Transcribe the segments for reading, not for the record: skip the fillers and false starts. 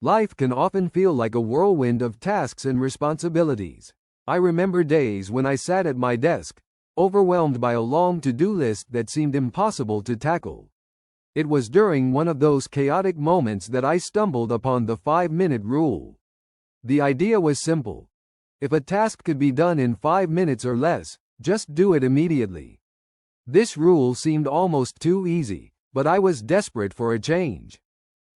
Life can often feel like a whirlwind of tasks and responsibilities. I remember days when I sat at my desk, overwhelmed by a long to-do list that seemed impossible to tackle. It was during one of those chaotic moments that I stumbled upon the 5-minute rule. The idea was simple. If a task could be done in 5 minutes or less, just do it immediately. This rule seemed almost too easy, but I was desperate for a change.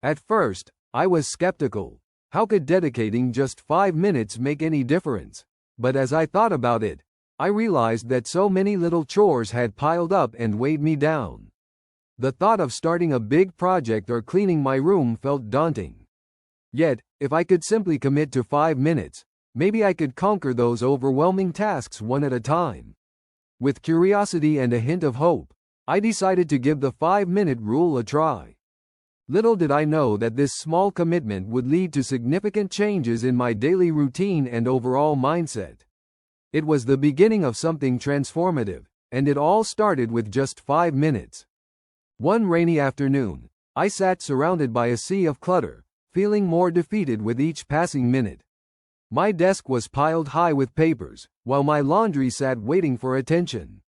At first, I was skeptical. How could dedicating just 5 minutes make any difference? But as I thought about it, I realized that so many little chores had piled up and weighed me down. The thought of starting a big project or cleaning my room felt daunting. Yet, if I could simply commit to 5 minutes, maybe I could conquer those overwhelming tasks one at a time. With curiosity and a hint of hope, I decided to give the 5-minute rule a try. Little did I know that this small commitment would lead to significant changes in my daily routine and overall mindset. It was the beginning of something transformative, and it all started with just 5 minutes. One rainy afternoon, I sat surrounded by a sea of clutter, feeling more defeated with each passing minute. My desk was piled high with papers, while my laundry sat waiting for attention.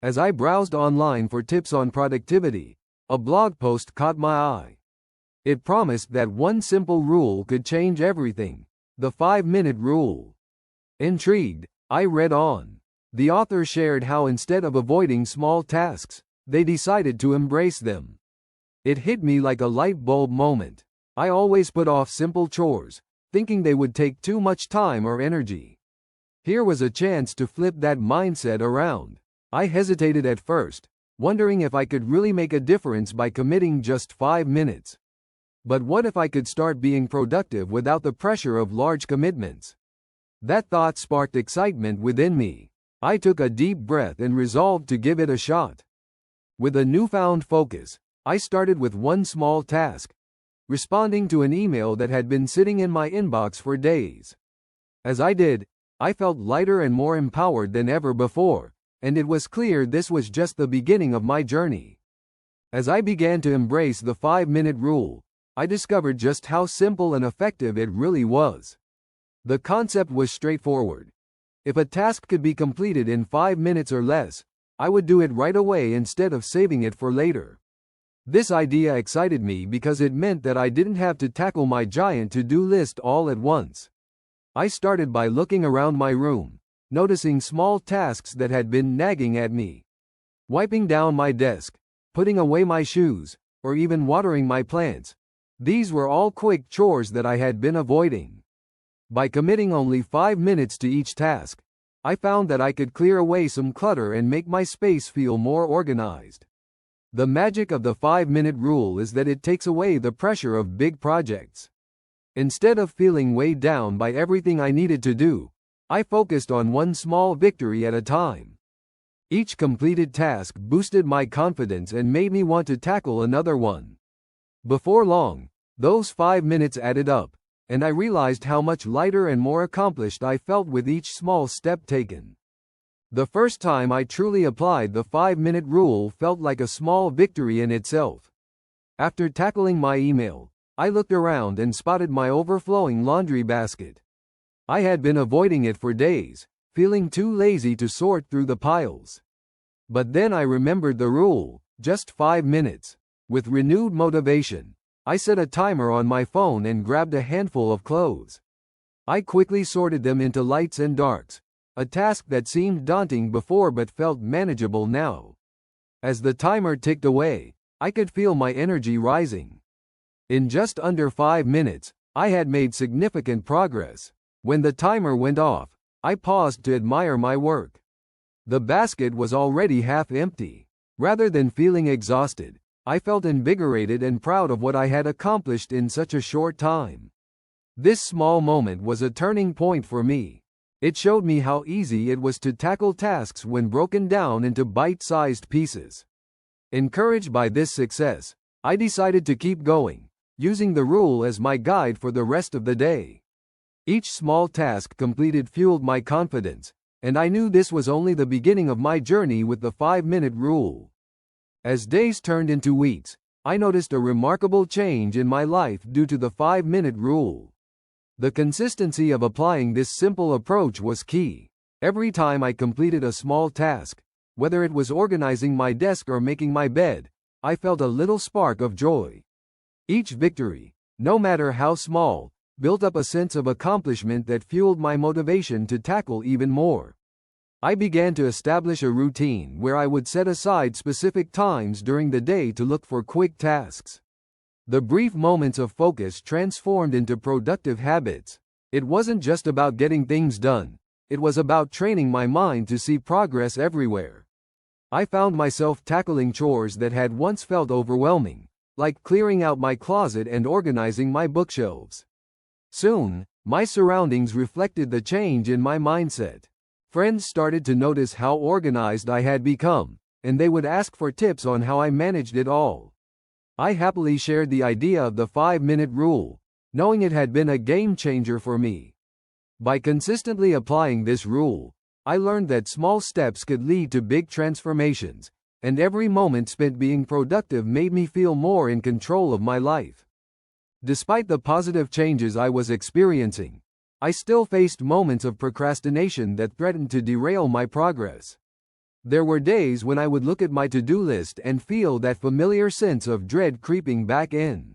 As I browsed online for tips on productivity, a blog post caught my eye. It promised that one simple rule could change everything: the 5-minute rule. Intrigued, I read on. The author shared how instead of avoiding small tasks, they decided to embrace them. It hit me like a light bulb moment. I always put off simple chores, thinking they would take too much time or energy. Here was a chance to flip that mindset around. I hesitated at first, wondering if I could really make a difference by committing just 5 minutes. But what if I could start being productive without the pressure of large commitments? That thought sparked excitement within me. I took a deep breath and resolved to give it a shot. With a newfound focus, I started with one small task: responding to an email that had been sitting in my inbox for days. As I did, I felt lighter and more empowered than ever before, and it was clear this was just the beginning of my journey. As I began to embrace the 5-minute rule, I discovered just how simple and effective it really was. The concept was straightforward. If a task could be completed in 5 minutes or less, I would do it right away instead of saving it for later. This idea excited me because it meant that I didn't have to tackle my giant to-do list all at once. I started by looking around my room, noticing small tasks that had been nagging at me. Wiping down my desk, putting away my shoes, or even watering my plants. These were all quick chores that I had been avoiding. By committing only 5 minutes to each task, I found that I could clear away some clutter and make my space feel more organized. The magic of the 5-minute rule is that it takes away the pressure of big projects. Instead of feeling weighed down by everything I needed to do, I focused on one small victory at a time. Each completed task boosted my confidence and made me want to tackle another one. Before long, those 5 minutes added up, and I realized how much lighter and more accomplished I felt with each small step taken. The first time I truly applied the 5-minute rule felt like a small victory in itself. After tackling my email, I looked around and spotted my overflowing laundry basket. I had been avoiding it for days, feeling too lazy to sort through the piles. But then I remembered the rule: just 5 minutes. With renewed motivation, I set a timer on my phone and grabbed a handful of clothes. I quickly sorted them into lights and darks, a task that seemed daunting before but felt manageable now. As the timer ticked away, I could feel my energy rising. In just under 5 minutes, I had made significant progress. When the timer went off, I paused to admire my work. The basket was already half empty. Rather than feeling exhausted, I felt invigorated and proud of what I had accomplished in such a short time. This small moment was a turning point for me. It showed me how easy it was to tackle tasks when broken down into bite-sized pieces. Encouraged by this success, I decided to keep going, using the rule as my guide for the rest of the day. Each small task completed fueled my confidence, and I knew this was only the beginning of my journey with the 5-minute rule. As days turned into weeks, I noticed a remarkable change in my life due to the 5-minute rule. The consistency of applying this simple approach was key. Every time I completed a small task, whether it was organizing my desk or making my bed, I felt a little spark of joy. Each victory, no matter how small, built up a sense of accomplishment that fueled my motivation to tackle even more. I began to establish a routine where I would set aside specific times during the day to look for quick tasks. The brief moments of focus transformed into productive habits. It wasn't just about getting things done, it was about training my mind to see progress everywhere. I found myself tackling chores that had once felt overwhelming, like clearing out my closet and organizing my bookshelves. Soon, my surroundings reflected the change in my mindset. Friends started to notice how organized I had become, and they would ask for tips on how I managed it all. I happily shared the idea of the 5-minute rule, knowing it had been a game changer for me. By consistently applying this rule, I learned that small steps could lead to big transformations, and every moment spent being productive made me feel more in control of my life. Despite the positive changes I was experiencing, I still faced moments of procrastination that threatened to derail my progress. There were days when I would look at my to-do list and feel that familiar sense of dread creeping back in.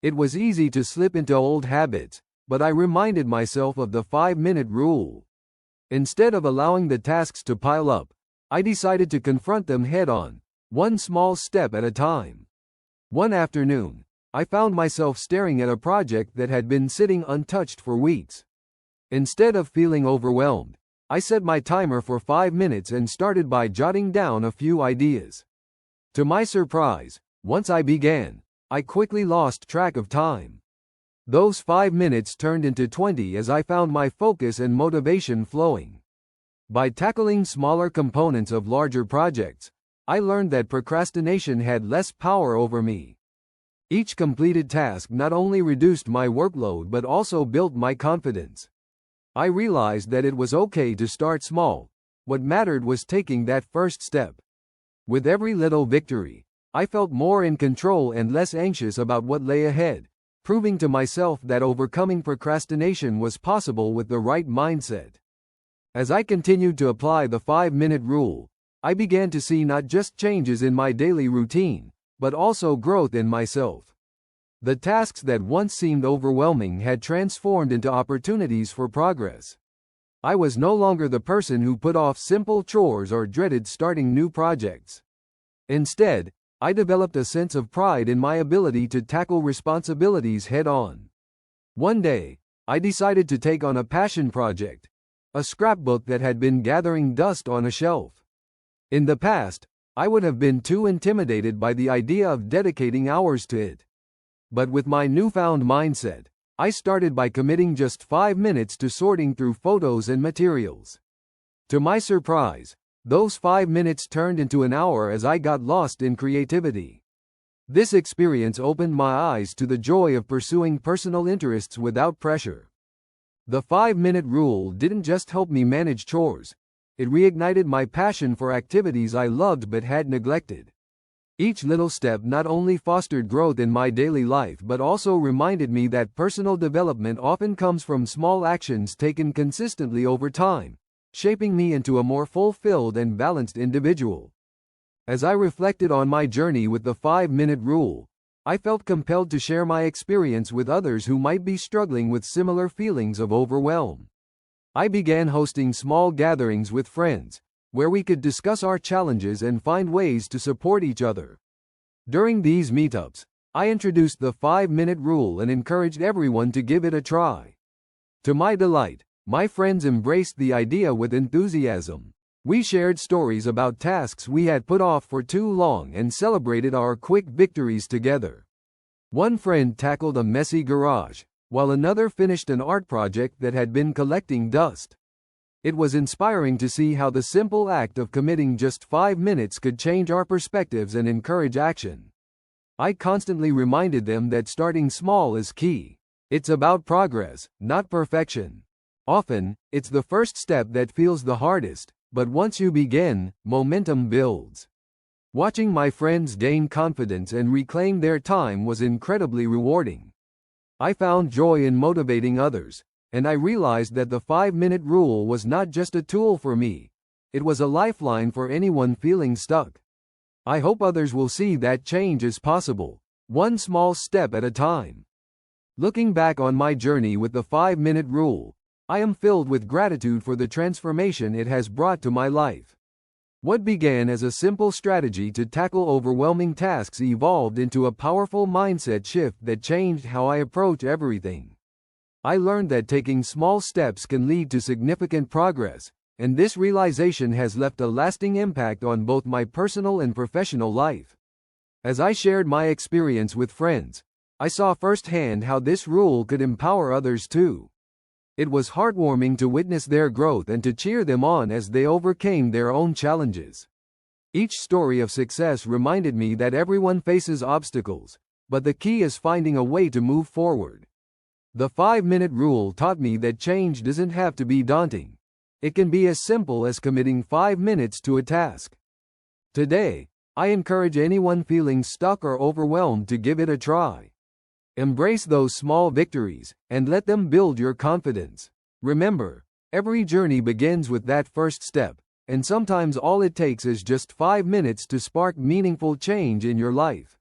It was easy to slip into old habits, but I reminded myself of the 5-minute rule. Instead of allowing the tasks to pile up, I decided to confront them head-on, one small step at a time. One afternoon, I found myself staring at a project that had been sitting untouched for weeks. Instead of feeling overwhelmed, I set my timer for 5 minutes and started by jotting down a few ideas. To my surprise, once I began, I quickly lost track of time. Those 5 minutes turned into 20 as I found my focus and motivation flowing. By tackling smaller components of larger projects, I learned that procrastination had less power over me. Each completed task not only reduced my workload but also built my confidence. I realized that it was okay to start small. What mattered was taking that first step. With every little victory, I felt more in control and less anxious about what lay ahead, proving to myself that overcoming procrastination was possible with the right mindset. As I continued to apply the 5-minute rule, I began to see not just changes in my daily routine, but also growth in myself. The tasks that once seemed overwhelming had transformed into opportunities for progress. I was no longer the person who put off simple chores or dreaded starting new projects. Instead, I developed a sense of pride in my ability to tackle responsibilities head-on. One day, I decided to take on a passion project, a scrapbook that had been gathering dust on a shelf. In the past, I would have been too intimidated by the idea of dedicating hours to it. But with my newfound mindset, I started by committing just 5 minutes to sorting through photos and materials. To my surprise, those 5 minutes turned into an hour as I got lost in creativity. This experience opened my eyes to the joy of pursuing personal interests without pressure. The 5-minute rule didn't just help me manage chores, it reignited my passion for activities I loved but had neglected. Each little step not only fostered growth in my daily life but also reminded me that personal development often comes from small actions taken consistently over time, shaping me into a more fulfilled and balanced individual. As I reflected on my journey with the 5-minute rule, I felt compelled to share my experience with others who might be struggling with similar feelings of overwhelm. I began hosting small gatherings with friends, where we could discuss our challenges and find ways to support each other. During these meetups, I introduced the 5-minute rule and encouraged everyone to give it a try. To my delight, my friends embraced the idea with enthusiasm. We shared stories about tasks we had put off for too long and celebrated our quick victories together. One friend tackled a messy garage, while another finished an art project that had been collecting dust. It was inspiring to see how the simple act of committing just 5 minutes could change our perspectives and encourage action. I constantly reminded them that starting small is key. It's about progress, not perfection. Often, it's the first step that feels the hardest, but once you begin, momentum builds. Watching my friends gain confidence and reclaim their time was incredibly rewarding. I found joy in motivating others, and I realized that the 5-minute rule was not just a tool for me, it was a lifeline for anyone feeling stuck. I hope others will see that change is possible, one small step at a time. Looking back on my journey with the 5-minute rule, I am filled with gratitude for the transformation it has brought to my life. What began as a simple strategy to tackle overwhelming tasks evolved into a powerful mindset shift that changed how I approach everything. I learned that taking small steps can lead to significant progress, and this realization has left a lasting impact on both my personal and professional life. As I shared my experience with friends, I saw firsthand how this rule could empower others too. It was heartwarming to witness their growth and to cheer them on as they overcame their own challenges. Each story of success reminded me that everyone faces obstacles, but the key is finding a way to move forward. The 5-minute rule taught me that change doesn't have to be daunting. It can be as simple as committing 5 minutes to a task. Today, I encourage anyone feeling stuck or overwhelmed to give it a try. Embrace those small victories, and let them build your confidence. Remember, every journey begins with that first step, and sometimes all it takes is just 5 minutes to spark meaningful change in your life.